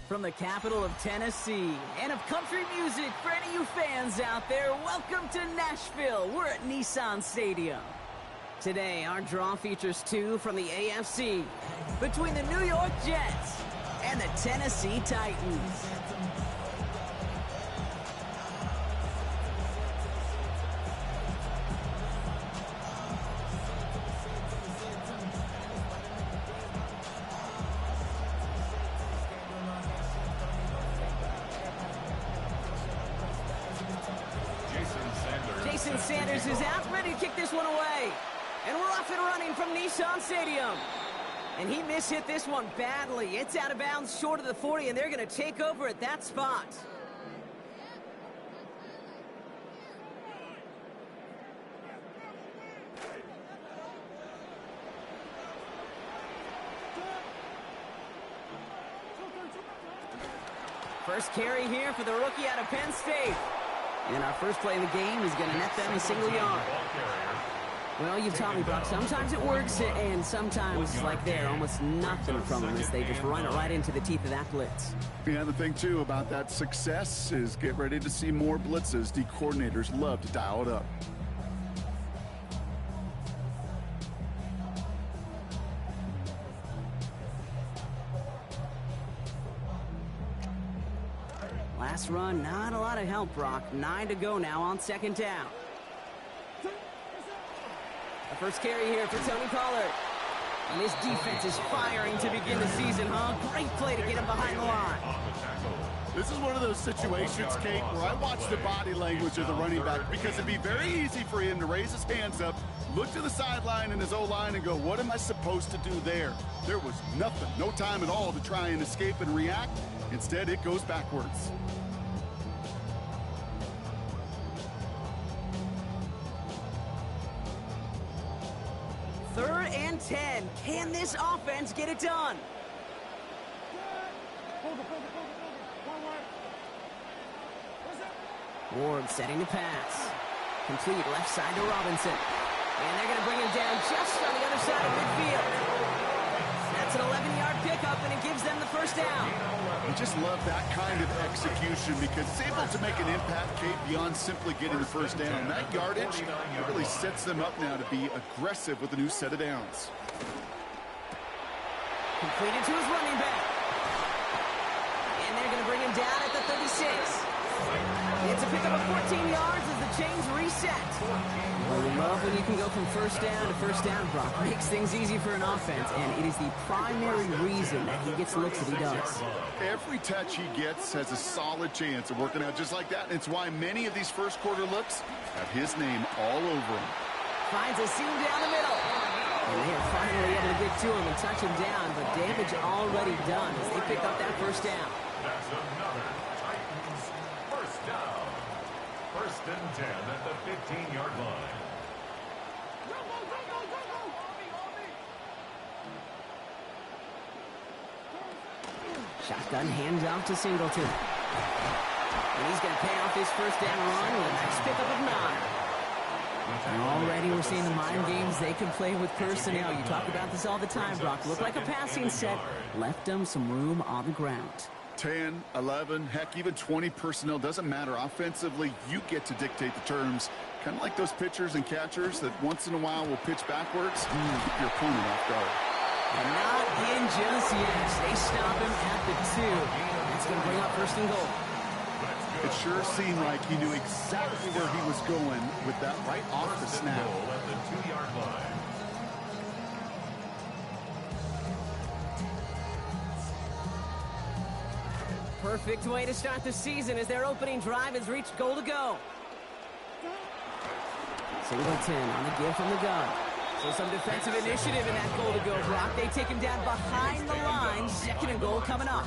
From the capital of Tennessee and of country music for any of you fans out there, welcome to Nashville. We're at Nissan Stadium. Today, our draw features two from the AFC between the New York Jets and the Tennessee Titans. Jason Sanders is out, ready to kick this one away. And we're off and running from Nissan Stadium. And he mishit this one badly. It's out of bounds short of the 40, and they're going to take over at that spot. First carry here for the rookie out of Penn State. And our first play of the game is going to net them a single yard. Well, you've taught me, Brock, sometimes it works, and sometimes, like there, almost nothing from them as they just run it right into the teeth of that blitz. Yeah, the thing, too, about that success is get ready to see more blitzes. The coordinators love to dial it up. Last run, not a lot of help, Brock. 9 to go now on second down. The first carry here for Tony Pollard. And this defense is firing to begin the season, huh? Great play to get him behind the line. This is one of those situations, Kate, where I watch the body language of the running back because it'd be very easy for him to raise his hands up, look to the sideline in his O-line and go, what am I supposed to do there? There was nothing, no time at all to try and escape and react. Instead, it goes backwards. Third and 10. Can this offense get it done? Ward setting the pass. Complete left side to Robinson. And they're going to bring him down just on the other side of midfield. That's an 11-yard pickup, and it gives them the first down. I just love that kind of execution because it's able to make an impact, Kate, beyond simply getting the first down. That yardage really sets them up now to be aggressive with a new set of downs. Completed to his running back. And they're going to bring him down at the 36. It's a pickup of 14 yards as the chains reset. Well, we love when you can go from first down, Brock. Makes things easy for an offense, and it is the primary reason that he gets looks that he does. Every touch he gets has a solid chance of working out just like that, and it's why many of these first quarter looks have his name all over them. Finds a seam down the middle. And they are finally able to get to him and touch him down, but damage already done as they pick up that first down. That's another Titans first down. First and 10 at the 15-yard line. Shotgun handoff to Singleton. And he's going to pay off his first down run with a nice pickup of 9. And already we're seeing the mind games they can play with personnel. You talk about this all the time, Brock. Looked like a passing set. Left them some room on the ground. 10, 11, heck, even 20 personnel, doesn't matter. Offensively, you get to dictate the terms. Kind of like those pitchers and catchers that once in a while will pitch backwards. Keep your opponent off guard. And not in just yet. They stop him at the 2. That's going to bring up first and goal. It sure seemed like he knew exactly where he was going with that right off the snap. At the 2-yard line. Perfect way to start the season as their opening drive has reached goal to go. Singleton on the give from the gun. So some defensive initiative in that goal to go, Brock. They take him down behind the line. Second and goal coming up.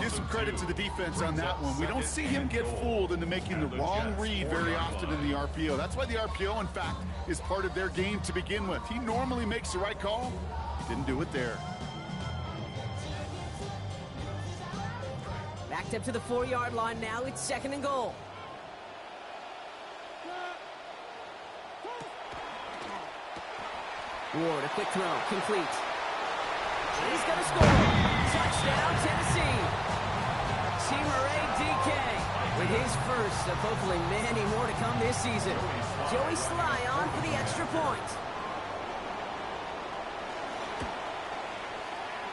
Give some credit to the defense on that one. We don't see him get fooled into making the wrong read very often in the RPO. That's why the RPO, in fact, is part of their game to begin with. He normally makes the right call. He didn't do it there. Backed up to the 4-yard line now. It's second and goal. Ward, a quick throw, complete. He's going to score. Touchdown, Tennessee. Murray DK with his first of hopefully many more to come this season. Joey Sly on for the extra point.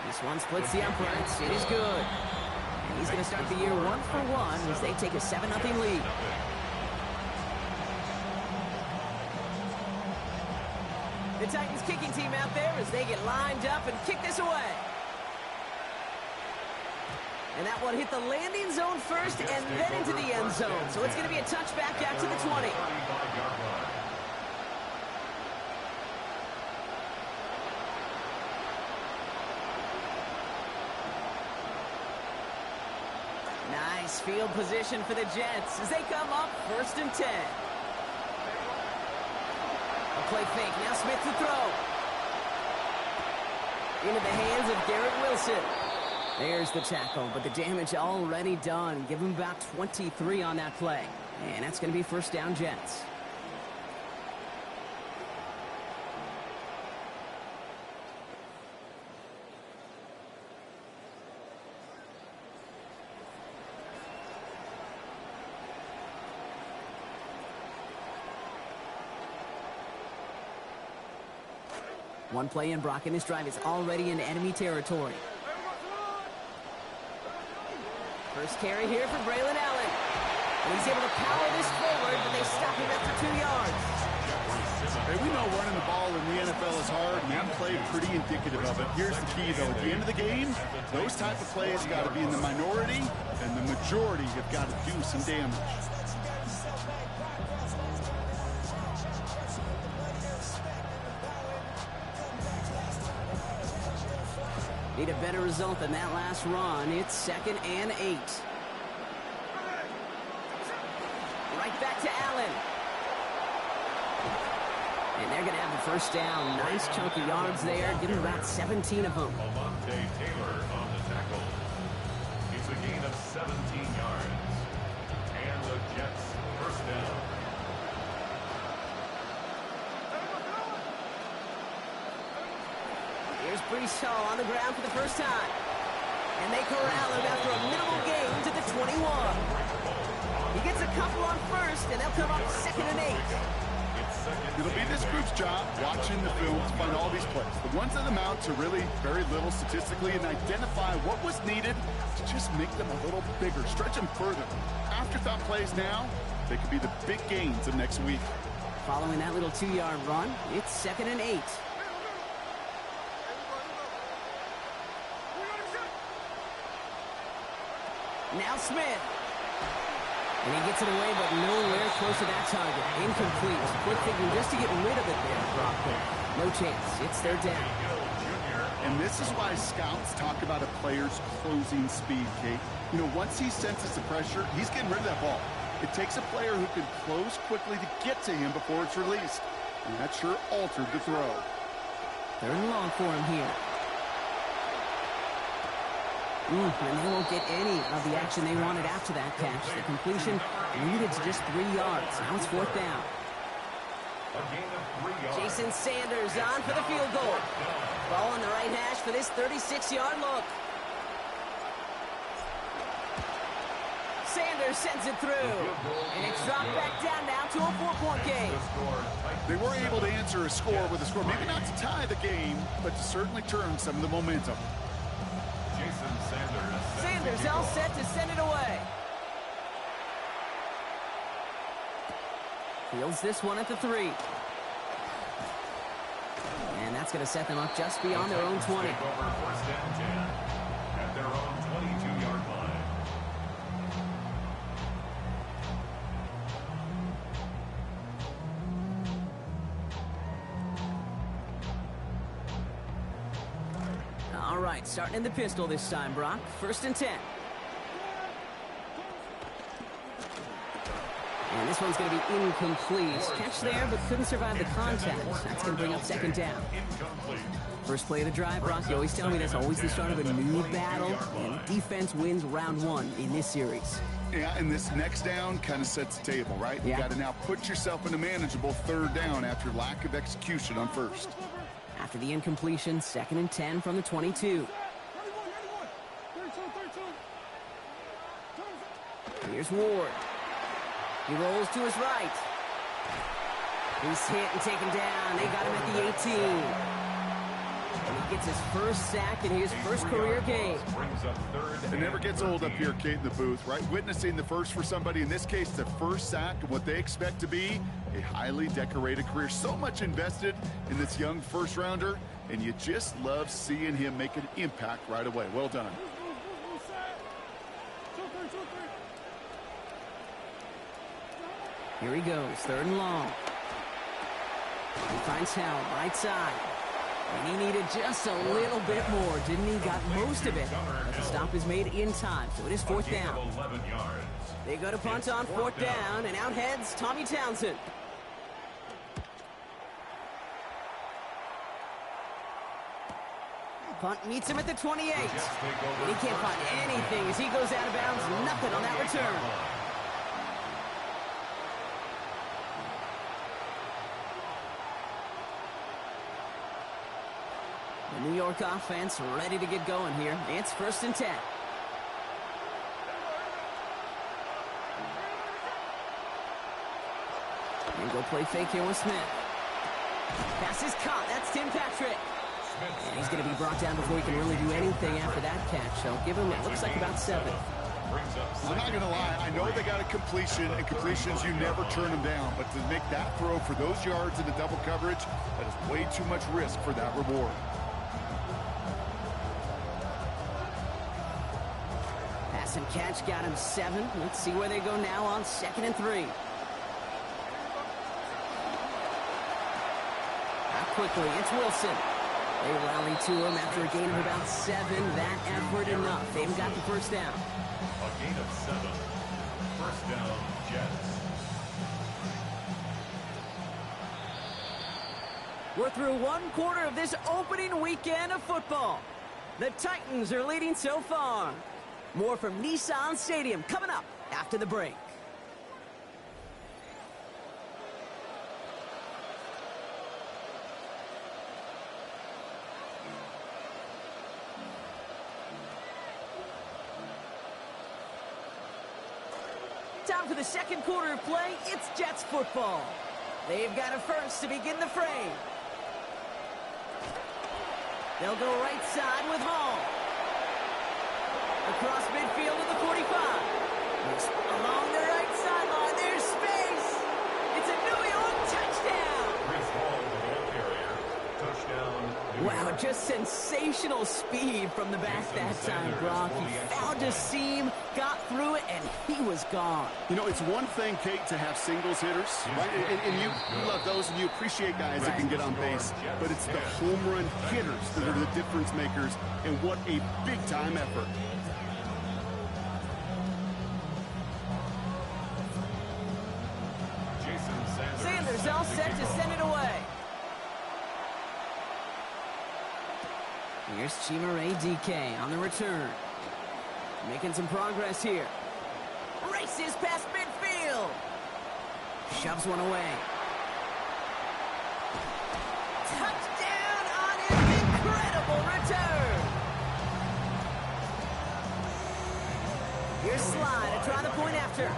This one splits the uprights. It is good. And he's going to start the year 1 for 1 as they take a 7-0 lead. The Titans kicking team out there as they get lined up and kick this away. And that one hit the landing zone first and then into the end zone. So it's going to be a touchback out to the 20. Nice field position for the Jets as they come up 1st and 10. A play fake. Now Smith to throw. Into the hands of Garrett Wilson. There's the tackle, but the damage already done. Give him about 23 on that play. And that's going to be 1st down Jets. One play in, Brock, and his drive is already in enemy territory. First carry here for Braylon Allen. And he's able to power this forward, but they stop him after 2 yards. Hey, we know running the ball in the NFL is hard, and that play pretty indicative of it. Here's the key, though. At the end of the game, those type of plays got to be in the minority, and the majority have got to do some damage. Need a better result than that last run. It's 2nd and 8. Right back to Allen. And they're going to have the 1st down. Nice chunk of yards there. Give him about 17 of them. Almonte Taylor on the tackle. It's a gain of 17 yards. And the Jets 1st down. Here's Breece Hall on the ground for the 1st time. And they corral him after a minimal gain to the 21. He gets a couple on 1st, and they'll come up 2nd and 8. It'll be this group's job watching the film to find all these plays. The ones that amount to really very little statistically and identify what was needed to just make them a little bigger, stretch them further. Afterthought plays now, they could be the big gains of next week. Following that little 2-yard run, it's 2nd and 8. Now Smith. And he gets it away, but nowhere close to that target. Incomplete. Quick thinking just to get rid of it there, Brock. No chance. It's 3rd down. And this is why scouts talk about a player's closing speed, Kate. You know, once he senses the pressure, he's getting rid of that ball. It takes a player who can close quickly to get to him before it's released. And that sure altered the throw. 3rd and long for him here. And they won't get any of the action they wanted after that catch. The completion limited to just 3 yards. Now it's 4th down. Jason Sanders on for the field goal. Ball on the right hash for this 36-yard look. Sanders sends it through. And it's dropped back down now to a 4-point game. They were able to answer a score with a score. Maybe not to tie the game, but to certainly turn some of the momentum. Sanders all set to send it away. Fields this one at the 3. And that's going to set them up just beyond their own 20. At their own 22-yard line. All right, starting in the pistol this time, Brock. 1st and 10. And this one's going to be incomplete. Catch there, but couldn't survive the contact. That's going to bring up 2nd down. First play of the drive, Brock. You always tell me that's always the start of a new battle. And defense wins round 1 in this series. Yeah, and this next down kind of sets the table, right? Yeah. You got to now put yourself in a manageable 3rd down after lack of execution on 1st. After the incompletion, 2nd and 10 from the 22. Here's Ward. He rolls to his right. He's hit and taken down. They got him at the 18. And he gets his first sack in his first career game. It never gets old up here, Kate, in the booth, right? Witnessing the first for somebody, in this case, the first sack and what they expect to be a highly decorated career. So much invested in this young first-rounder, and you just love seeing him make an impact right away. Well done. Here he goes, 3rd and long. He finds Helm, right side. And he needed just a little bit more, didn't he? Got most of it. But the stop is made in time, so it is 4th down. They go to punt on 4th down, and out heads Tommy Townsend. Punt meets him at the 28. And he can't find anything as he goes out of bounds. Nothing on that return. The New York offense ready to get going here. It's 1st and 10. And go play fake here with Smith. Pass is caught. That's Tim Patrick. And he's going to be brought down before he can really do anything after that catch. So give him, it looks like about 7. I'm not going to lie. I know they got a completion, and completions, you never turn them down. But to make that throw for those yards in the double coverage, that is way too much risk for that reward. Pass and catch got him 7. Let's see where they go now on 2nd and 3. Not quickly, it's Wilson. They rally to him after a gain of about 7. That effort enough. They've got the 1st down. A gain of 7. 1st down, Jets. We're through 1 quarter of this opening weekend of football. The Titans are leading so far. More from Nissan Stadium coming up after the break. Time for the 2nd quarter of play. It's Jets football. They've got a first to begin the frame. They'll go right side with Hall. Across midfield to the 45. Along the right sideline, there's space. It's a New York touchdown. Chris Hall, the ball carrier. Touchdown. Wow, just sensational speed from the back that time, Brock. He found a seam, got through it, and he was gone. You know, it's one thing, Kate, to have singles hitters, right? And you love those, and you appreciate guys that can get on base. But it's the home run hitters that are the difference makers, and what a big-time effort. Sanders all set to send it away. Here's Chimere DK on the return. Making some progress here. Races past midfield. Shoves one away. Touchdown on his incredible return. Here's Slide to try the point after.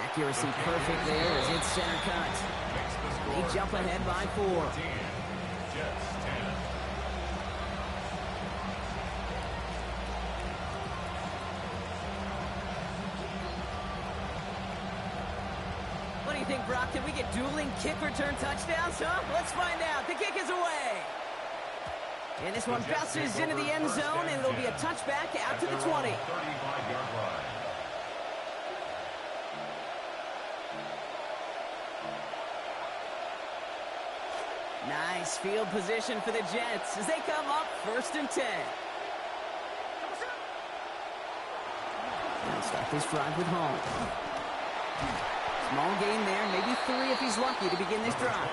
Accuracy perfect there as it's center cut. They jump ahead by 4. Jets 10. What do you think, Brock? Can we get dueling kick return touchdowns, huh? Let's find out. The kick is away. And this one bounces into the end zone, and it'll be a touchback out to the 20. 35-yard line. Nice field position for the Jets as they come up 1st and 10. And start this drive with Hall. Small gain there, maybe 3 if he's lucky to begin this drive.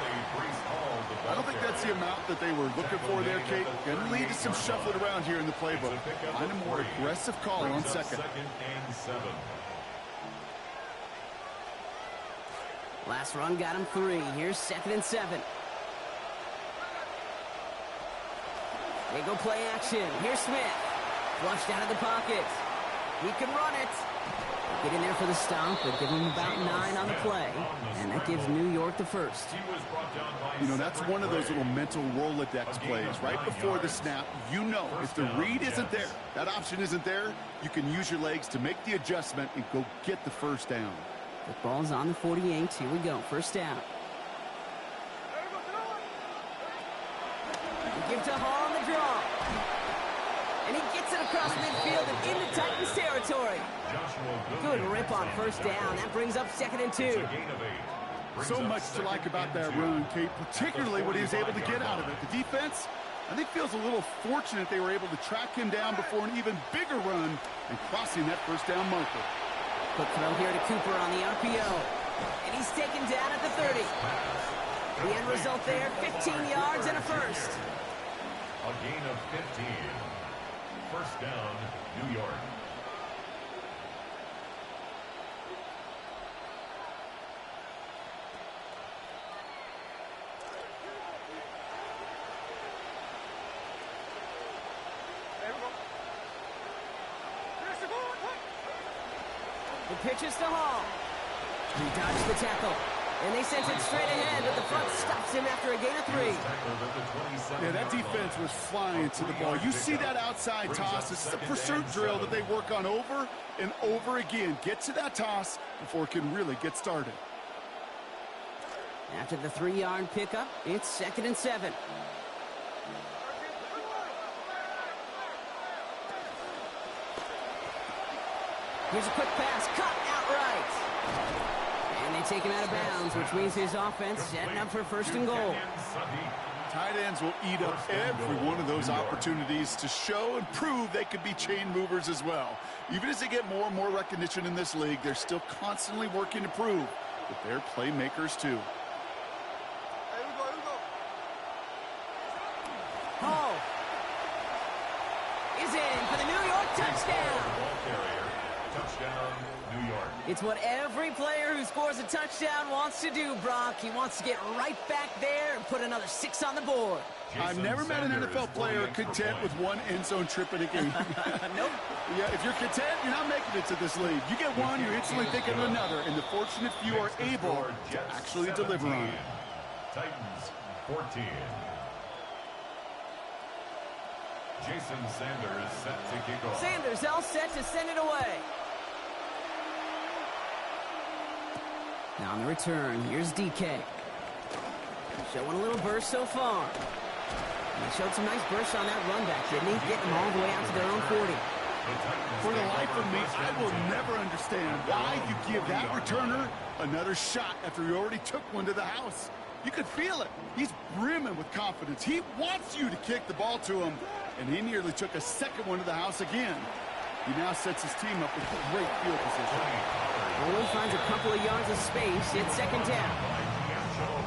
I don't think that's the amount that they were looking for there, Kate. Going to lead to some shuffling around here in the playbook. Find a more aggressive call on 2nd. 2nd and 7. Last run got him 3. Here's 2nd and 7. They go play action. Here's Smith. Flushed out of the pocket. He can run it. Get in there for the stop, but give him about 9 on the play. And that gives New York the first. You know, that's one of those little mental Rolodex plays. Right before the snap, you know if the read isn't there, that option isn't there, you can use your legs to make the adjustment and go get the first down. The ball's on the 48. Here we go. First down. Give to Hall on the draw. And he gets it across midfield and into Titans territory. Good rip on first down. That brings up 2nd and 2. So much to like about that run, Kate, particularly what he was able to get out of it. The defense, I think, feels a little fortunate they were able to track him down before an even bigger run and crossing that first down marker. Quick throw here to Cooper on the RPO. And he's taken down at the 30. The end result there, 15 yards and a first. A gain of 15. First down, New York. The pitch is to Hall. He dodged the tackle. And they sent it straight ahead, but the front stops him after a gain of 3. Yeah, that defense was flying to the ball. You see that outside toss. This is a pursuit drill that they work on over and over again. Get to that toss before it can really get started. After the 3-yard pickup, it's 2nd and 7. Here's a quick pass, cut outright. And they take him out of bounds, which means his offense setting up for 1st and goal. Tight ends will eat up every one of those opportunities to show and prove they could be chain movers as well. Even as they get more and more recognition in this league, they're still constantly working to prove that they're playmakers too. Hall is in for the New York touchdown. Touchdown, New York. It's what every player who scores a touchdown wants to do, Brock. He wants to get right back there and put another 6 on the board. I've never met an NFL player content with one end zone trip in a game. Nope. Yeah, if you're content, you're not making it to this league. You get one, you're instantly thinking of another, and the fortunate few are able to actually deliver on it. Titans 14. Jason Sanders set to kick off. Sanders all set to send it away. Now on the return, here's DK. Showing a little burst so far. And he showed some nice bursts on that run back, didn't he? Getting them all the way out to their own 40. For the life of me, I will never understand why you give that returner another shot after he already took one to the house. You could feel it. He's brimming with confidence. He wants you to kick the ball to him, and he nearly took a second one to the house again. He now sets his team up with great field position. Only finds a couple of yards of space. It's 2nd down.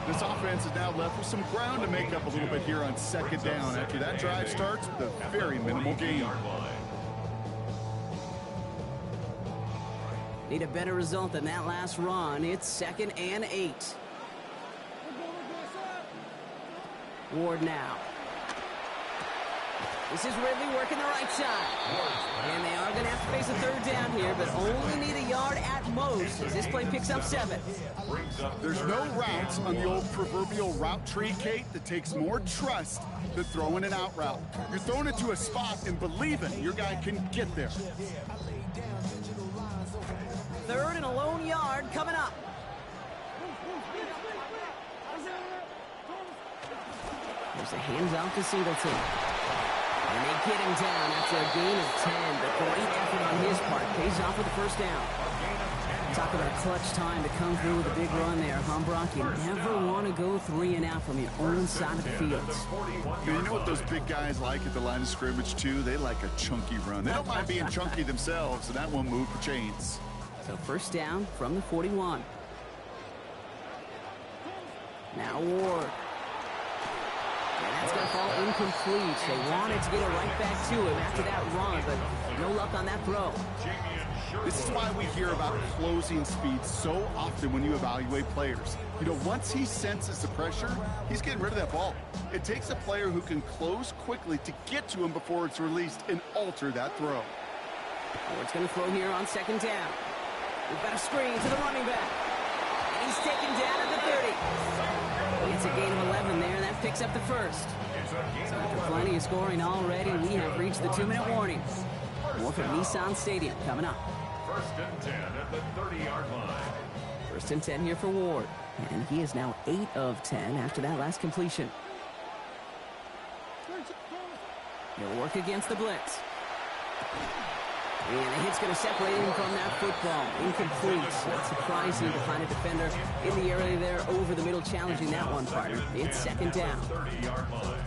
This offense is now left with some ground to make up a little bit here on 2nd down after that drive starts with a very minimal gain. Need a better result than that last run. It's 2nd and 8. Ward now. This is Ridley working the right side. And they are going to have to face a 3rd down here, but only need a yard at most as this play picks up 7. There's no routes on the old proverbial route tree, Kate, that takes more trust than throwing an out route. You're throwing it to a spot and believing your guy can get there. 3rd and a lone yard coming up. There's a hands off to Singleton. And they get him down after a gain of 10, but great effort on his part. Pays off with the 1st down. Talk about a clutch time to come through with a big run there, huh, Brock? You never want to go 3 and out from your own side of the field. You know what those big guys like at the line of scrimmage, too? They like a chunky run. They don't mind being chunky themselves, and that won't move for chains. So 1st down from the 41. Now Ward. And that's going to fall incomplete. They wanted to get it right back to him after that run, but no luck on that throw. This is why we hear about closing speed so often when you evaluate players. You know, once he senses the pressure, he's getting rid of that ball. It takes a player who can close quickly to get to him before it's released and alter that throw. Ward's going to throw here on second down. We've got a screen to the running back. And he's taken down at the 30. It's a gain of 11 there. That picks up the first. So after plenty of scoring already, we have reached the 2-minute warning. More from Nissan Stadium coming up. First and 10 at the 30-yard line. First and 10 here for Ward. And he is now 8 of 10 after that last completion. He'll work against the blitz. And the hit's going to separate him from that football. Incomplete. Not surprising to find a defender in the area there over the middle challenging that one, partner. It's second down.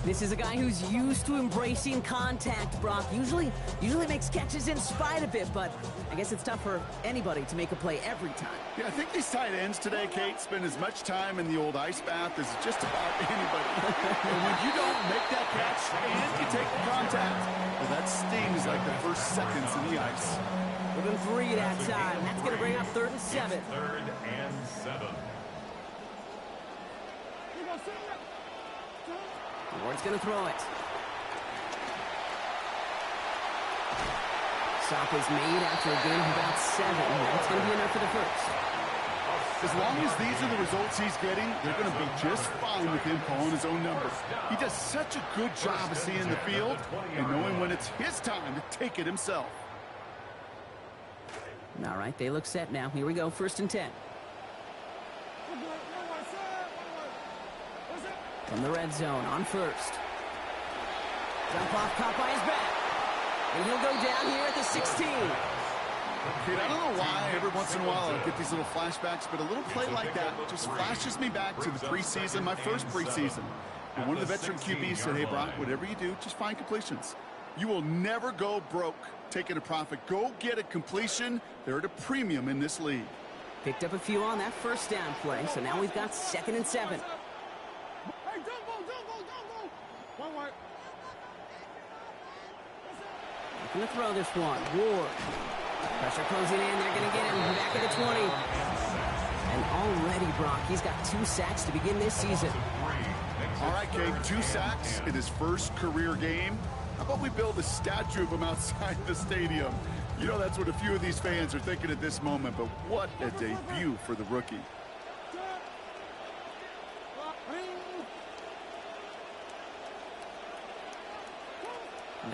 This is a guy who's used to embracing contact, Brock. Usually makes catches in spite of it, but I guess it's tough for anybody to make a play every time. Yeah, I think these tight ends today, Kate, spend as much time in the old ice bath as just about anybody. And when you don't make that catch and you take the contact, well, that stings like the first seconds in the ice. Within 3 that time. That's going to bring up 3rd and 7. 3rd and 7. Ward's going to throw it. Stop is made after a gain of about 7. That's going to be enough for the first. As long as these are the results he's getting, they're going to be just fine with him calling his own number. He does such a good job of seeing the field and knowing when it's his time to take it himself. All right, they look set now. Here we go, 1st and 10. From the red zone on 1st. Jump off, caught by his back. And he'll go down here at the 16. Kid, I don't know why every once in a while I get these little flashbacks, but a little play like that just flashes me back to the preseason, my first preseason. And one of the veteran QBs said, hey, Brock, whatever you do, just find completions. You will never go broke taking a profit. Go get a completion. They're at a premium in this league. Picked up a few on that first down play, so now we've got 2nd and 7. Going to throw this one. Ward. Pressure closing in. They're going to get him back at the 20. And already, Brock, he's got 2 sacks to begin this season. All right, Kate, 2 sacks in his first career game. How about we build a statue of him outside the stadium? You know, that's what a few of these fans are thinking at this moment, but what a debut for the rookie.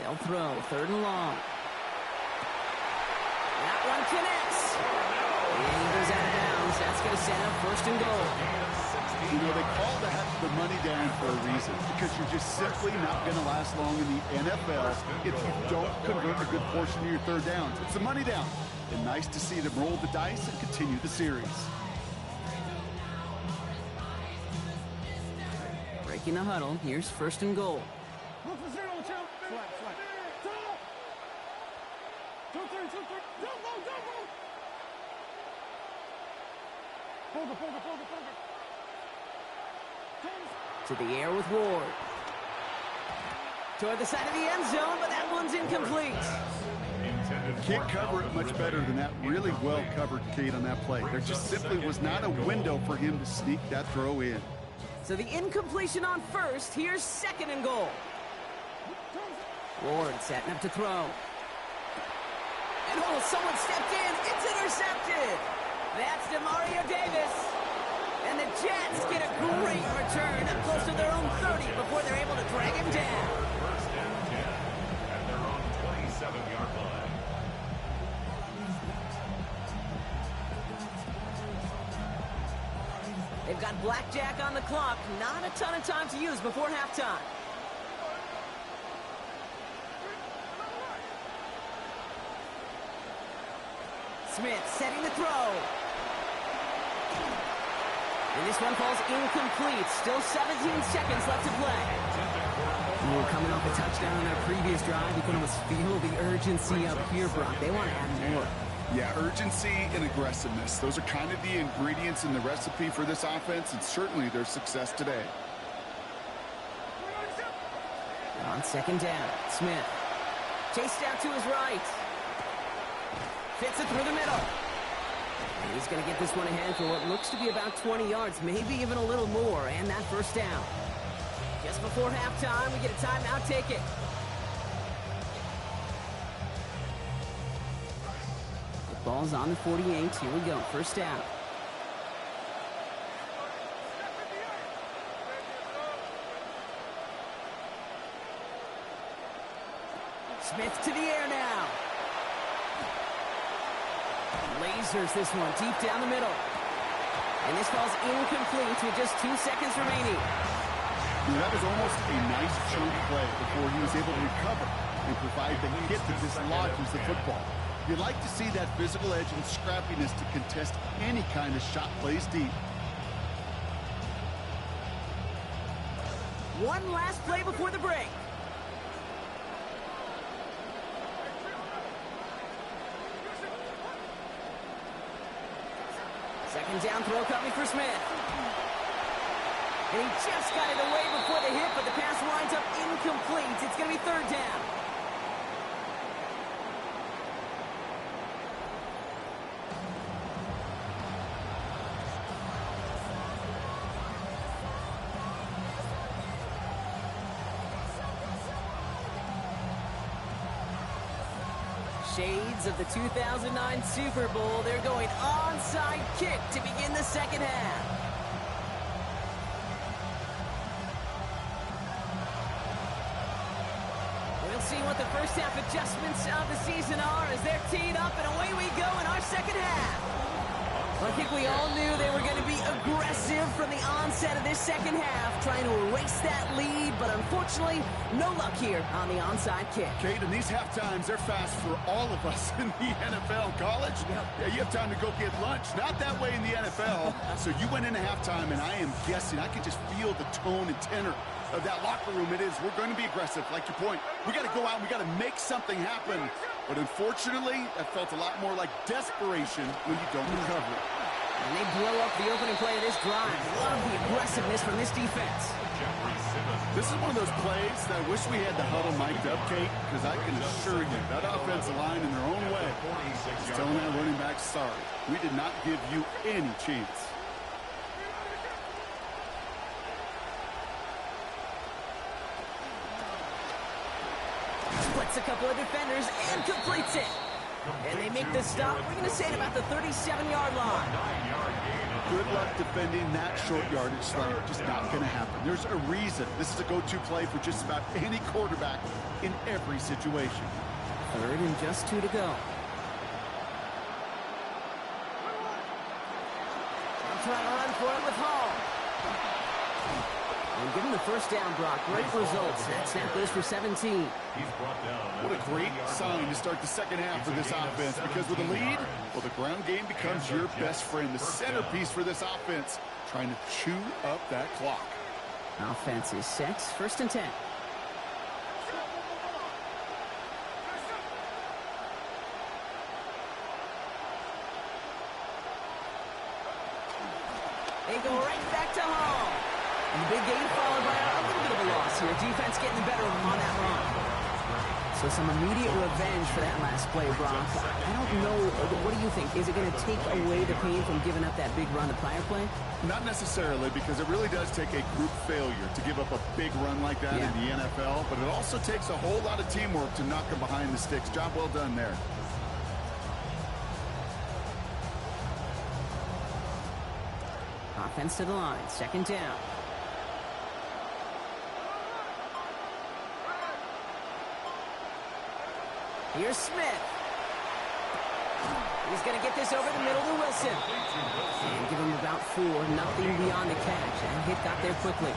They'll throw 3rd and long. That one connects. And he goes out of bounds. That's going to set up 1st and goal. You know, they call the money down for a reason, because you're just simply not going to last long in the NFL if you don't convert a good portion of your 3rd downs. It's the money down. And nice to see them roll the dice and continue the series. Breaking the huddle. Here's 1st and goal. To the air with Ward. Toward the side of the end zone, but that one's incomplete. Can't cover it much better than that. Really well covered, Kate, on that play. There just simply was not a window for him to sneak that throw in. So the incompletion on 1st. Here's 2nd and goal. Ward setting up to throw. And oh, someone stepped in. It's intercepted. That's Demario Davis. And the Jets get a great return up close to their own 30 before they're able to drag him down. 1st and 10 at their own 27-yard line. They've got blackjack on the clock. Not a ton of time to use before halftime. Smith setting the throw. And this one falls incomplete. Still 17 seconds left to play. Ooh, coming off a touchdown on their previous drive, you can almost feel the urgency up here, Brock. They want to add more. Yeah, urgency and aggressiveness. Those are kind of the ingredients in the recipe for this offense, and certainly their success today. On 2nd down, Smith. Chased out to his right. Fits it through the middle. And he's going to get this one ahead for what looks to be about 20 yards, maybe even a little more, and that first down. Just before halftime, we get a timeout. Take it. The ball's on the 48. Here we go. First down. Smith to the air now. Lasers this one deep down the middle. And this ball's incomplete with just 2 seconds remaining. That was almost a nice chunk play before he was able to recover and provide the hit that dislodges the football. You'd like to see that physical edge and scrappiness to contest any kind of shot plays deep. One last play before the break. Second down throw coming for Smith. And he just got it away before the hit, but the pass winds up incomplete. It's going to be third down. Shades of the 2009 Super Bowl. They're going onside kick to begin the second half. We'll see what the first half adjustments of the season are as they're teed up, and away we go in our second half. I think we all knew they were going to be aggressive from the onset of this second half, trying to erase that lead, but unfortunately, no luck here on the onside kick. Kate, and these half times, they're fast for all of us in the NFL. College, yeah, you have time to go get lunch. Not that way in the NFL. So you went into halftime, and I am guessing, I can just feel the tone and tenor of that locker room. It is, we're going to be aggressive, like your point. We got to go out and we got to make something happen. But unfortunately, that felt a lot more like desperation when you don't recover. And they blow up the opening play of this drive. Love the aggressiveness from this defense. This is one of those plays that I wish we had the huddle mic'd up, Kate, because I can assure you that offensive line in their own way is telling that running back, sorry, we did not give you any chance. Splits a couple of defenders and completes it. And they make the stop. We're going to say it about the 37-yard line. Good luck defending that short yardage slant. Just not going to happen. There's a reason. This is a go-to play for just about any quarterback in every situation. Third and just 2 to go. I'm trying to run for it with Hall. And give him the first down, Brock. Great results. That snap goes for 17. What a great sign to start the second half for this offense, because with a lead, well, the ground game becomes your best friend, the centerpiece for this offense, trying to chew up that clock. Offense is set. First and 10. They go right back to Hall. And the big gain followed by a little bit of a loss here. Defense getting the better of them on that run. So some immediate revenge for that last play, Brock. I don't know. What do you think? Is it going to take away the pain from giving up that big run the prior play? Not necessarily, because it really does take a group failure to give up a big run like that in the NFL. But it also takes a whole lot of teamwork to knock them behind the sticks. Job well done there. Offense to the line. Second down. Here's Smith. He's going to get this over the middle to Wilson. And give him about 4. Nothing beyond the catch. And hit got there quickly.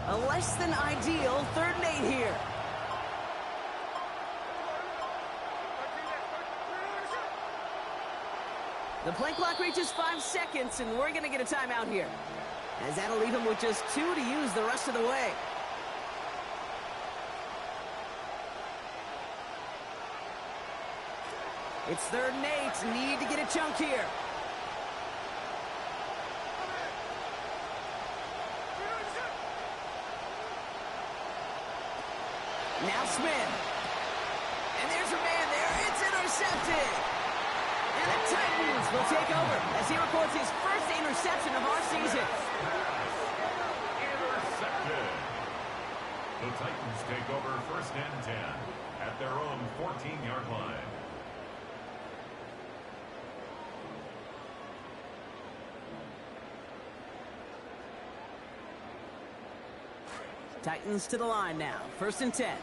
A less than ideal 3rd and 8 here. The play clock reaches 5 seconds, and we're going to get a timeout here. as that'll leave him with just 2 to use the rest of the way. It's 3rd and 8. Need to get a chunk here. Now Smith. And there's a man there. It's intercepted. And the Titans will take over as he records his first interception of our season. Intercepted. The Titans take over 1st and 10 at their own 14-yard line. Titans to the line now. 1st and 10.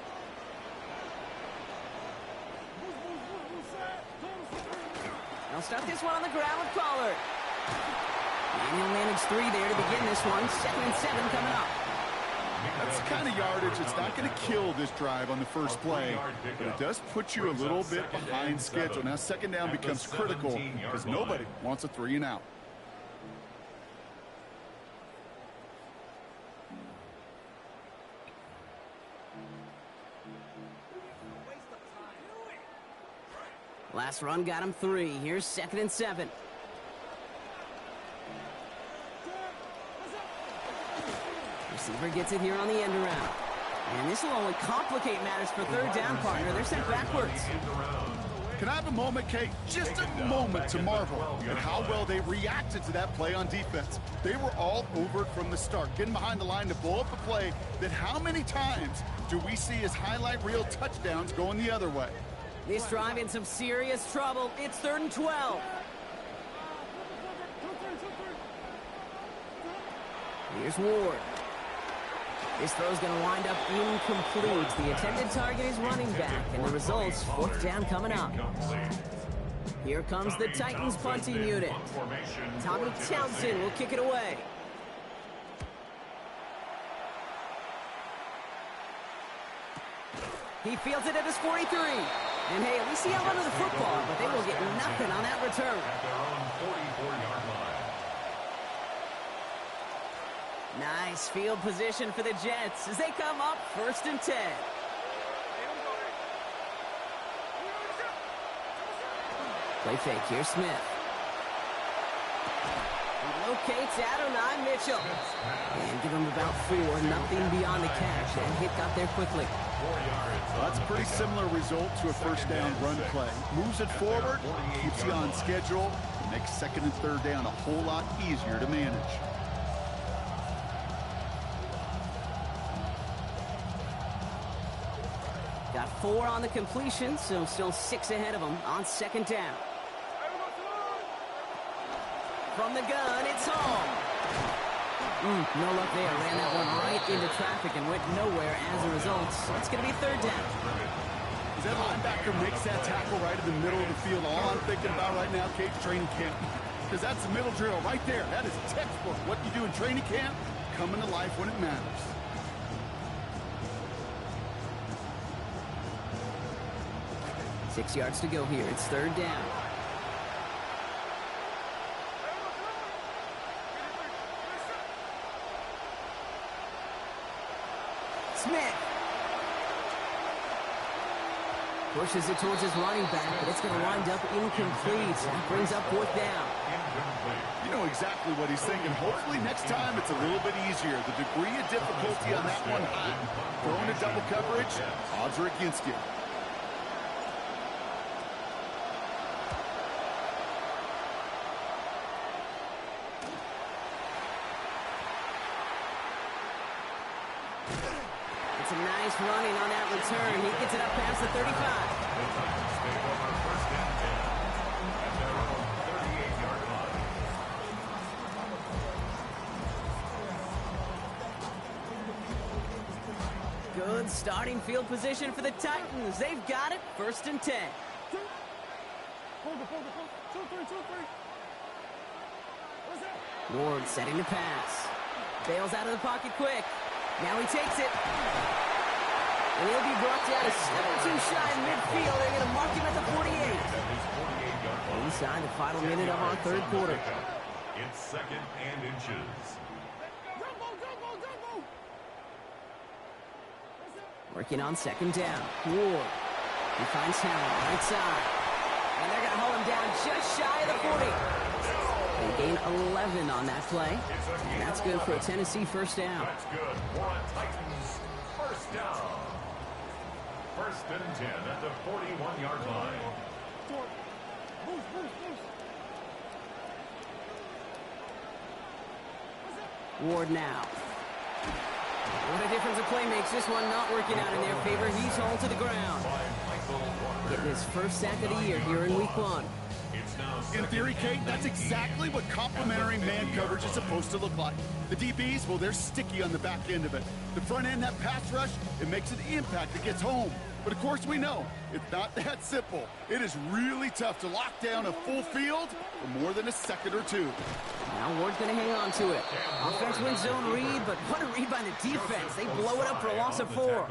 They'll start this one on the ground with Pollard. And he'll manage 3 there to begin this one. 2nd and 7 coming up. That's the kind of yardage. It's not going to kill this drive on the first play, but it does put you a little bit behind schedule. Now 2nd down becomes critical because nobody wants a 3 and out. Last run got him 3. Here's 2nd and 7. Receiver gets it here on the end around. And this will only complicate matters for 3rd down, partner. They're sent backwards. Can I have a moment, Kate? Just a moment to marvel at how well they reacted to that play on defense. They were all over it from the start, getting behind the line to blow up a play that how many times do we see as highlight reel touchdowns going the other way? This drive in some serious trouble. It's 3rd and 12. Here's Ward. This throw's going to wind up incomplete. The intended target is running back, and the result's 4th down coming up. Here comes the Titans punting unit. Tommy Townsend will kick it away. He fields it at his 43. And hey, at least he held onto the football, but they will get nothing on that return. At their own 44-yard line. Nice field position for the Jets as they come up 1st and 10. Play fake here, Smith. He locates Adonai Mitchell. And give him about 4, nothing beyond the catch. And hit got there quickly. 4 yards. That's a pretty similar result to a 1st down run play. Moves it forward, keeps you on schedule, makes 2nd and 3rd down a whole lot easier to manage. Got 4 on the completion, so still 6 ahead of him on 2nd down. From the gun, it's Hall. No luck there. Ran that one right into traffic and went nowhere as a result. So it's going to be 3rd down. As that linebacker makes that tackle right in the middle of the field, all I'm thinking about right now, Kate, training camp. Because that's the middle drill right there. That is textbook. What you do in training camp, coming to life when it matters. Six yards to go here. It's 3rd down. Smith pushes it towards his running back, but it's going to wind up incomplete. That brings up 4th down. You know exactly what he's thinking. Hopefully next time it's a little bit easier. The degree of difficulty on that one high. Throwing a double coverage, odds are against you. It's a nice running on that return. He gets it up past the 35. The Titans take over 1st and 10 at their own 38-yard line. Good starting field position for the Titans. They've got it. 1st and 10. Ward setting to pass. Bails out of the pocket quick. Now he takes it. And he'll be brought down to 17 shy in midfield. They're going to mark him at the 48. Inside the final minute of our 3rd quarter. It's 2nd and inches. Working on second down. Ward. He finds Allen, right side. And they're going to hold him down just shy of the 40. They gain 11 on that play. And that's good for a Tennessee first down. That's good for a Titans first down. First and 10 at the 41-yard line. Ward now. What a difference a play makes. This one not working out in their favor. He's hauled to the ground. Getting his first sack of the year here in week 1. In theory, Kate, that's exactly what complementary man coverage is supposed to look like. The DBs, well, they're sticky on the back end of it. The front end, that pass rush, it makes an impact that gets home. But of course we know, it's not that simple. It is really tough to lock down a full field for more than a second or two. Now Ward's going to hang on to it. Offense wins zone read, but what a read by the defense. They blow it up for a loss of 4.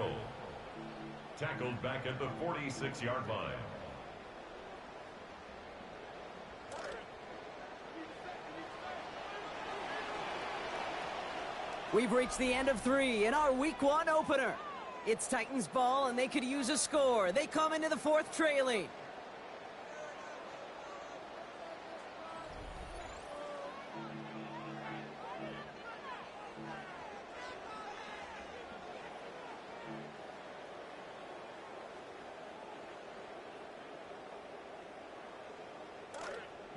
Tackled back at the 46-yard line. We've reached the end of 3 in our week 1 opener. It's Titans ball, and they could use a score. They come into the 4th trailing.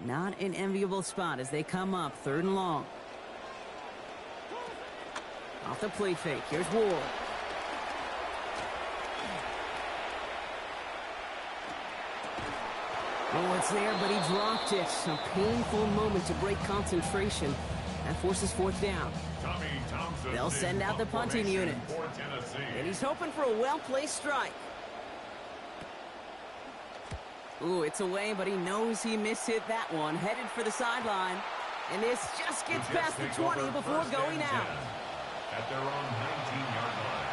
Not an enviable spot as they come up 3rd and long. Off the play fake. Here's Ward. Oh, it's there, but he dropped it. A painful moment to break concentration. That forces 4th down. They'll send out the punting unit. And he's hoping for a well-placed strike. Ooh, it's away, but he knows he mishit that one. Headed for the sideline. And this just gets past the 20 before going out. At their own 19-yard line.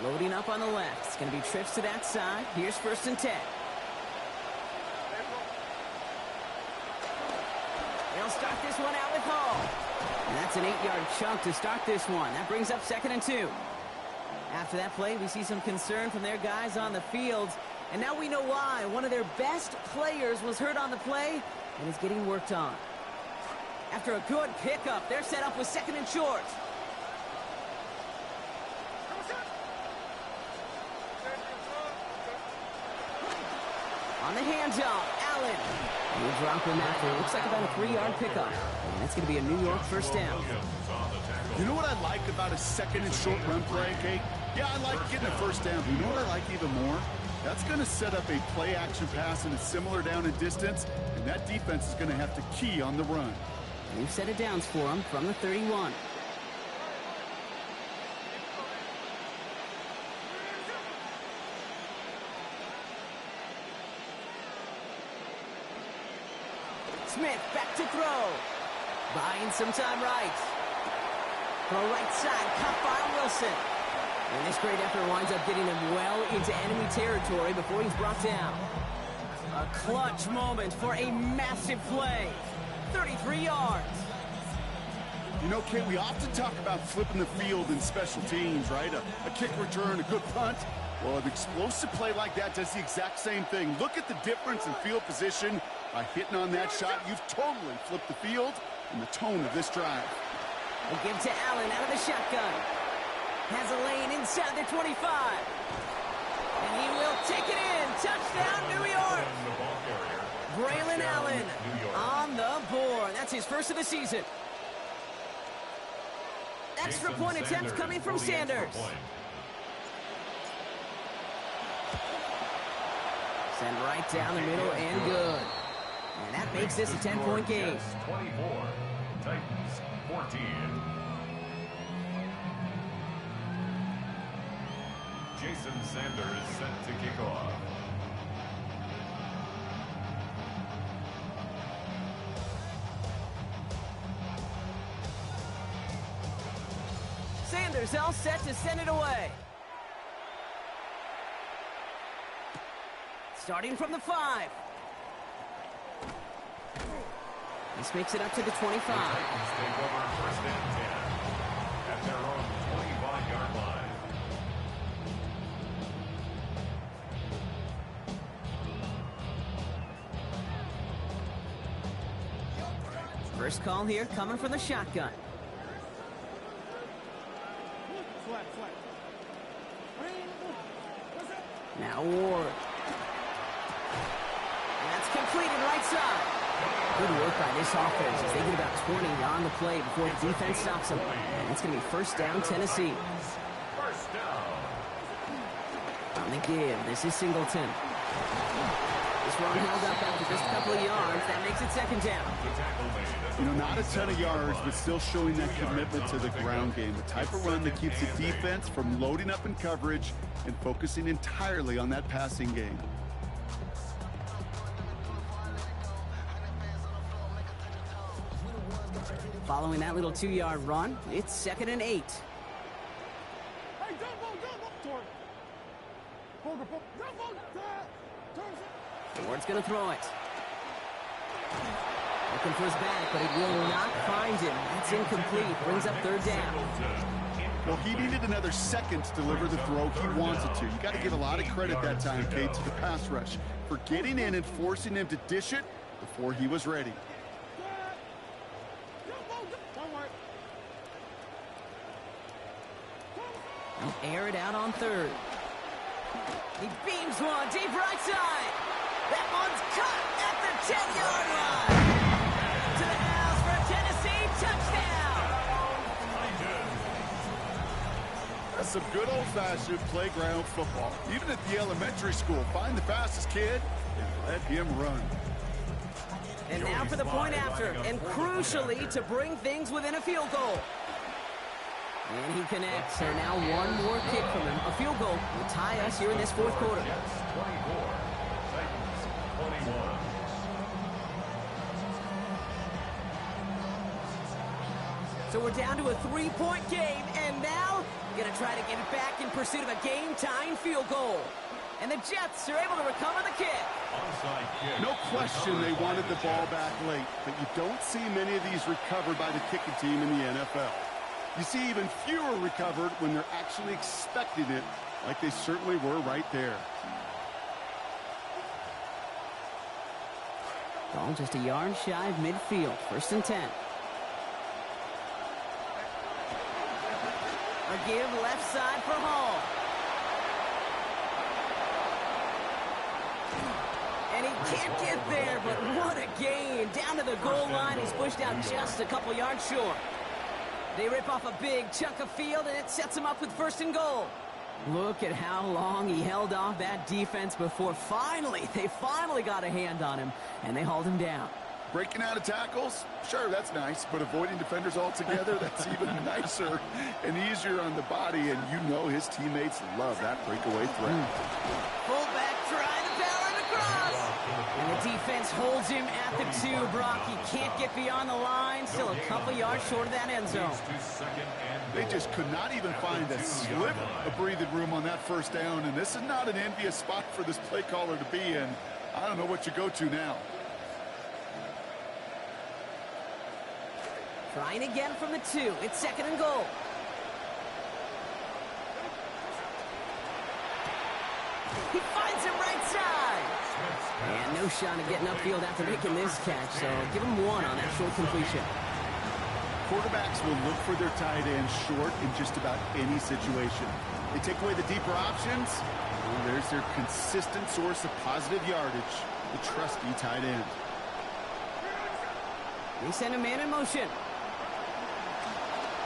Loading up on the left. It's going to be trips to that side. Here's 1st and 10. They'll start this one out with Hall. And that's an 8-yard chunk to start this one. That brings up 2nd and 2. After that play, we see some concern from their guys on the field. And now we know why. One of their best players was hurt on the play and is getting worked on. After a good pickup, they're set up with 2nd and short. On the handoff, Allen. We'll drop him after. It looks like about a 3-yard pickup. And that's going to be a New York first down. You know what I like about a 2nd and short run play, Kate? Yeah, I like getting a first down. But you know what I like even more? That's going to set up a play-action pass and a similar down and distance, and that defense is going to have to key on the run. New set of downs for him from the 31. Smith back to throw. Buying some time right. From the right side, cut by Wilson. And this great effort winds up getting him well into enemy territory before he's brought down. A clutch moment for a massive play. 33 yards. You know, Kate, we often talk about flipping the field in special teams, right? A kick return, a good punt. Well, an explosive play like that does the exact same thing. Look at the difference in field position. By hitting on that shot, you've totally flipped the field and the tone of this drive. A give to Allen out of the shotgun. Has a lane inside the 25. And he will take it in. Touchdown, New York. Braylon Allen on the board. That's his first of the season. Extra point attempt coming from Sanders. Send right down the middle and good. And that makes this a 10-point game. 24, Titans 14. Jason Sanders set to kick off. Sanders all set to send it away. Starting from the 5. This makes it up to the 25. Take over first and 10 at their own 25-yard line. First call here coming from the shotgun. Now Ward. That's completed right side. Good work by this offense as they get about 20 on the play before the defense stops them. And it's going to be first down, Tennessee. First down. On the give, this is Singleton. This run held up after just a couple of yards. That makes it second down. You know, not a ton of yards, but still showing that commitment to the ground game. The type of run that keeps the defense from loading up in coverage and focusing entirely on that passing game. Following that little 2-yard run, it's 2nd and 8. Ward's going to throw it. Looking for his back, but he will not find him. It's incomplete. Brings up third down. Well, he needed another second to deliver the throw he wanted to. You got to give a lot of credit that time, Kate, to the pass rush for getting in and forcing him to dish it before he was ready. He'll air it out on third. He beams one deep right side. That one's cut at the 10-yard line. To the house for a Tennessee touchdown. That's some good old-fashioned playground football. Even at the elementary school, find the fastest kid and let him run. And now for the point after, and crucially to bring things within a field goal. And he connects, and now one more kick from him. A field goal will tie us here in this fourth quarter. Jets 24, Titans 21. So we're down to a 3-point game, and now going to try to get it back in pursuit of a game-tying field goal. And the Jets are able to recover the kick. Onside kick. No question they wanted the ball back late, but you don't see many of these recovered by the kicking team in the NFL. You see even fewer recovered when they're actually expecting it, like they certainly were right there. Ball just a yard shy of midfield. First and 10. A give left side for Hall. And he can't get there, but what a gain. Down to the goal line. He's pushed out just a couple yards short. They rip off a big chunk of field, and it sets him up with first and goal. Look at how long he held off that defense before they finally got a hand on him, and they hauled him down. Breaking out of tackles, sure, that's nice, but avoiding defenders altogether, that's even nicer and easier on the body, and you know his teammates love that breakaway threat. Fullback trying to power him across. And the defense holds him at the 2, Brock. He can't get beyond the line. Still a couple yards short of that end zone. They just could not even find a sliver of breathing room on that first down, and this is not an envious spot for this play caller to be in. I don't know what you go to now. Trying again from the 2. It's second and goal. He finds him right side. And no shot of getting upfield after making this catch, so give him 1 on that short completion. Quarterbacks will look for their tight end short in just about any situation. They take away the deeper options. Well, there's their consistent source of positive yardage, the trusty tight end. They send a man in motion.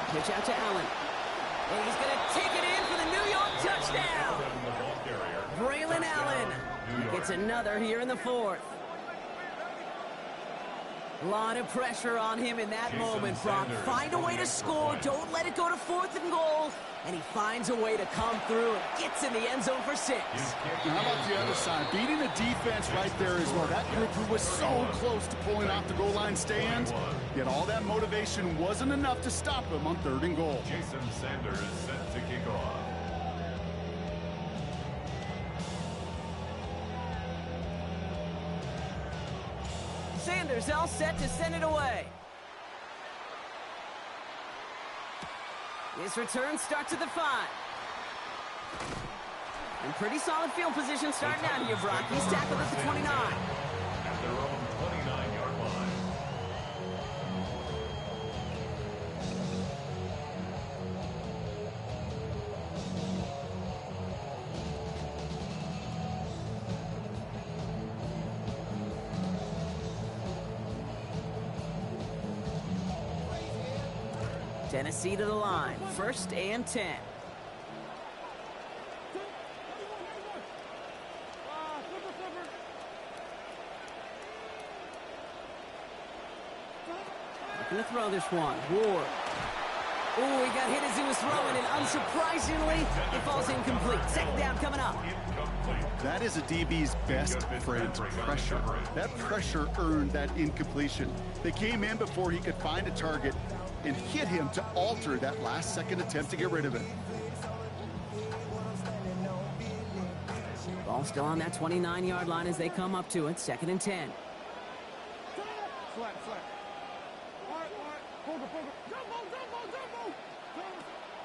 Pitch out to Allen. And he's going to take it in for the New York touchdown. Braylon Allen gets another here in the fourth. A lot of pressure on him in that moment, Brock. Find a way to score. Don't let it go to 4th and goal. And he finds a way to come through and gets in the end zone for 6. Now, how about the other side? Beating the defense right there as well. That group who was so close to pulling off the goal line stand, yet all that motivation wasn't enough to stop him on 3rd and goal. Jason Sanders set to kick off. Sanders all set to send it away. His return starts at the 5. And pretty solid field position starting out here, Brock. He's tackled at the 29. At their own 29-yard line. Tennessee to the line. 1st and 10. Looking to throw this one. Ward. Oh, he got hit as he was throwing, and unsurprisingly, it falls incomplete. 2nd down coming up. That is a DB's best friend, pressure. That pressure earned that incompletion. They came in before he could find a target and hit him to alter that last-second attempt to get rid of it. Ball still on that 29-yard line as they come up to it. 2nd and 10.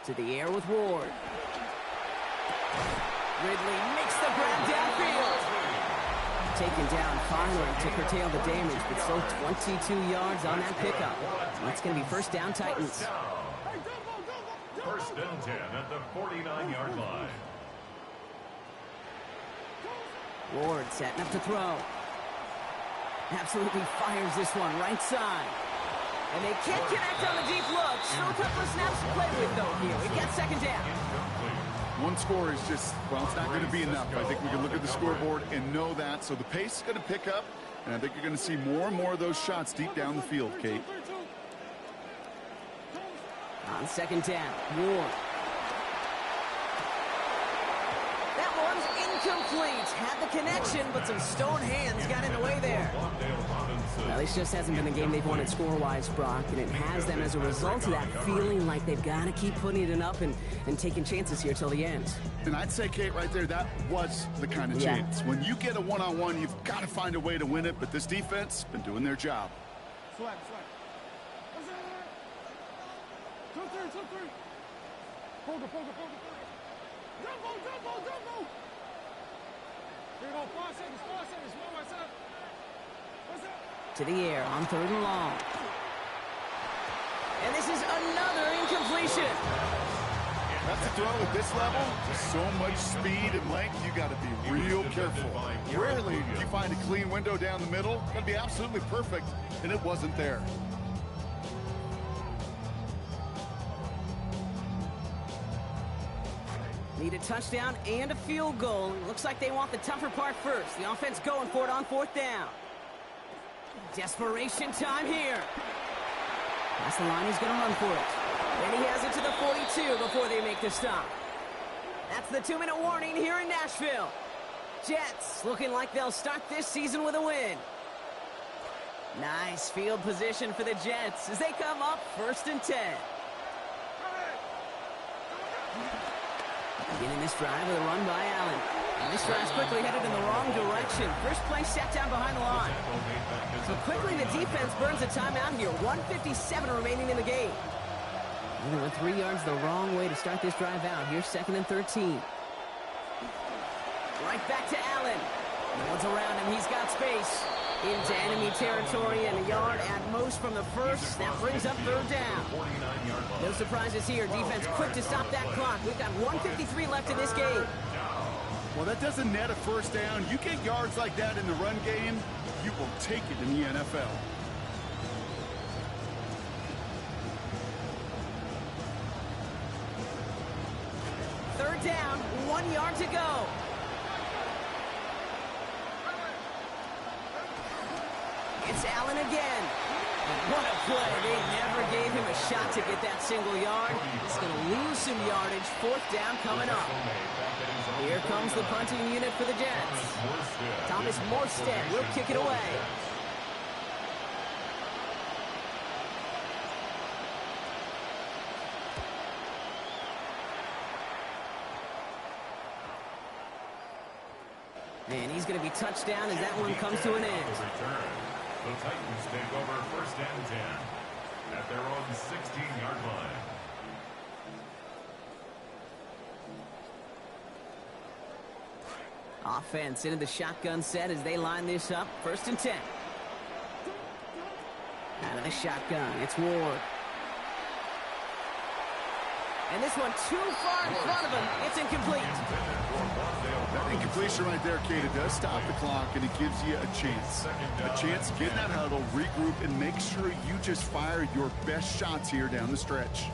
To the air with Ward. Ridley makes the grab downfield. Taken down finally to curtail the damage, but still 22 yards on that pickup. That's going to be 1st down Titans. 1st and 10 at the 49-yard line. Ward setting up to throw. Absolutely fires this one right side. And they can't connect on the deep look. Still a couple of snaps to play with, though, here. We get 2nd down. One score is just, well, it's not going to be enough. I think we can look at the scoreboard and know that. So the pace is going to pick up, and I think you're going to see more and more of those shots deep down the field, Kate. On 2nd down, Ward. That one's incomplete. Had the connection, but some stone hands got in the way there. Well, this just hasn't been the game they've wanted score-wise, Brock, and it has them as a result of that feeling like they've got to keep putting it up and taking chances here till the end. And I'd say, Kate, right there, that was the kind of chance. When you get a one-on-one, you've got to find a way to win it, but this defense has been doing their job. Flag. 2-3. Hold it. Jumbo. Here we go, 5 seconds. 1 what's up? To the air on 3rd and long. And this is another incompletion. That's a throw at this level. So much speed and length, you got to be real careful. Rarely do you find a clean window down the middle. Got to be absolutely perfect, and it wasn't there. Need a touchdown and a field goal. Looks like they want the tougher part first. The offense going for it on 4th down. Desperation time here. That's the line. He's going to run for it. And he has it to the 42 before they make the stop. That's the 2-minute warning here in Nashville. Jets looking like they'll start this season with a win. Nice field position for the Jets as they come up 1st and 10. Beginning this drive with a run by Allen. And this drive's quickly headed in the wrong direction. First play set down behind the line. So quickly the defense burns a timeout here. 1:57 remaining in the game. They went 3 yards the wrong way to start this drive out. Here's 2nd and 13. Right back to Allen. No one's around him. He's got space. Into enemy territory and a yard at most from the first. That brings up 3rd down. No surprises here. Defense quick to stop that clock. We've got 1:53 left in this game. Well, that doesn't net a 1st down. You get yards like that in the run game, you will take it in the NFL. Third down, 1 yard to go. It's Allen again. What a play. They never gave him a shot to get that single yard. He's going to lose some yardage. 4th down coming up. Here comes the punting unit for the Jets. Thomas Morstead will kick it away. And he's going to be touched down as that one comes to an end. The Titans take over 1st and 10 at their own 16-yard line. Offense into the shotgun set as they line this up. 1st and 10. Out of the shotgun, it's Ward. And this one too far in front of him. It's incomplete. That incompletion right there, Kate, it does stop the clock, and it gives you a chance. A chance to get in that huddle, regroup, and make sure you just fire your best shots here down the stretch.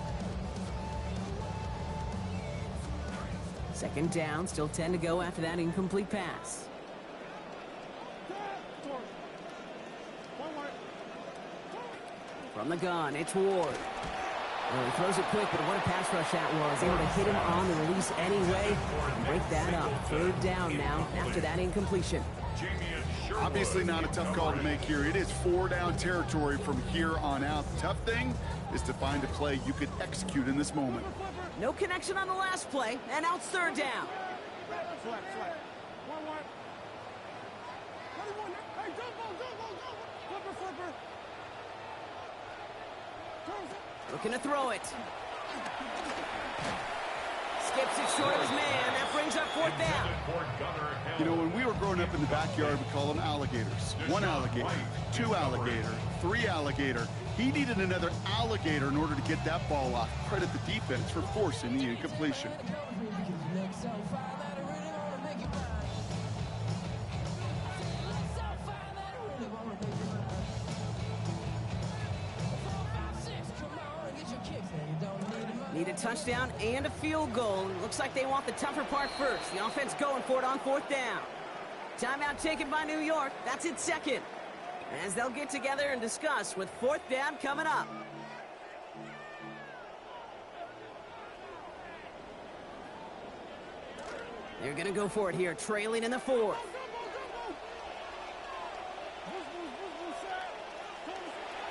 2nd down, still 10 to go after that incomplete pass. From the gun, it's Ward. Well, he throws it quick, but what a pass rush that was. Able to hit him on the release anyway. Break that up. 3rd down now after that incompletion. Obviously not a tough call to make here. It is 4-down territory from here on out. The tough thing is to find a play you could execute in this moment. No connection on the last play, and now it's 3rd down. Flat. 1-1. Hey, double. Flipper. Looking to throw it. Skips it short of his man. That brings up 4th down. You know, when we were growing up in the backyard, we call them alligators. 1 alligator, 2 alligator, 3 alligator. He needed another alligator in order to get that ball off. Credit the defense for forcing the incompletion. Need a touchdown and a field goal. Looks like they want the tougher part first. The offense going for it on 4th down. Timeout taken by New York. That's its 2nd. As they'll get together and discuss with 4th down coming up. They're going to go for it here, trailing in the 4th.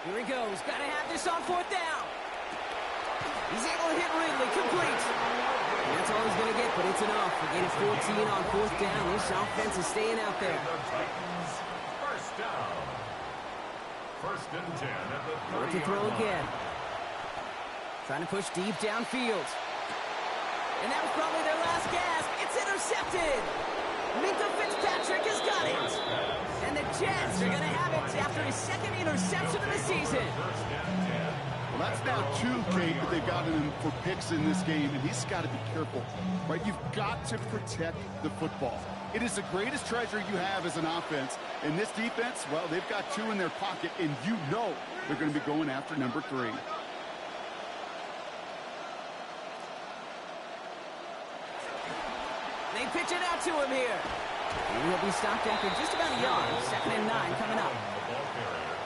Here he goes. Got to have this on 4th down. He's able to hit Ridley, complete. And that's all he's going to get, but it's enough. We're getting 14 on 4th down. This offense is staying out there. The Titans, 1st down. 1st and 10 at the 30-yard line. To throw again. Trying to push deep downfield. And that was probably their last gasp. It's intercepted. Minkah Fitzpatrick has got it. And the Jets are going to have it after his 2nd interception of the season. Well, that's now 2, Kate, that they've gotten him for picks in this game, and he's got to be careful, right? You've got to protect the football. It is the greatest treasure you have as an offense. And this defense, well, they've got 2 in their pocket, and you know they're going to be going after number 3. They pitch it out to him here. And he'll be stopped after just about a yard. 2nd and 9 coming up.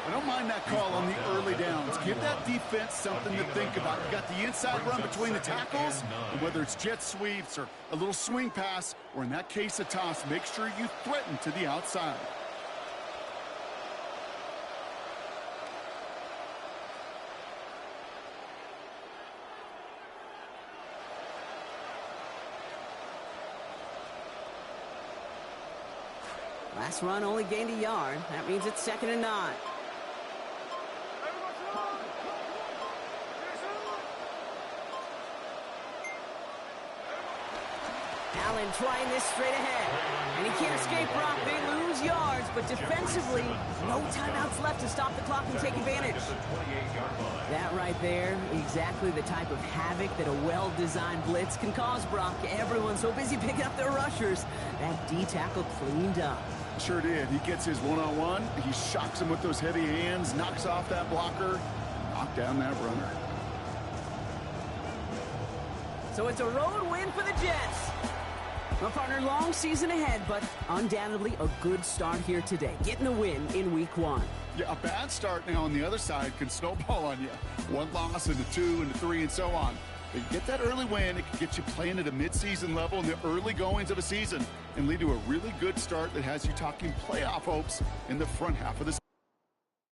I don't mind that call on the early downs. Give that defense something to think about. You got the inside run between the tackles, and whether it's jet sweeps or a little swing pass, or in that case a toss, make sure you threaten to the outside. Last run only gained a yard. That means it's 2nd and 9. Allen trying this straight ahead. And he can't escape Brock. They lose yards, but defensively, no timeouts left to stop the clock and take advantage. That right there, exactly the type of havoc that a well-designed blitz can cause, Brock. Everyone's so busy picking up their rushers. That D tackle cleaned up. Sure did. He gets his one-on-one. He shocks him with those heavy hands, knocks off that blocker, knock down that runner. So it's a road win for the Jets. Well, partner, long season ahead, but undoubtedly a good start here today. Getting the win in week 1. Yeah, a bad start now on the other side can snowball on you. 1 loss into 2 into 3 and so on. But you get that early win, it can get you playing at a midseason level in the early goings of a season and lead to a really good start that has you talking playoff hopes in the front half of the season.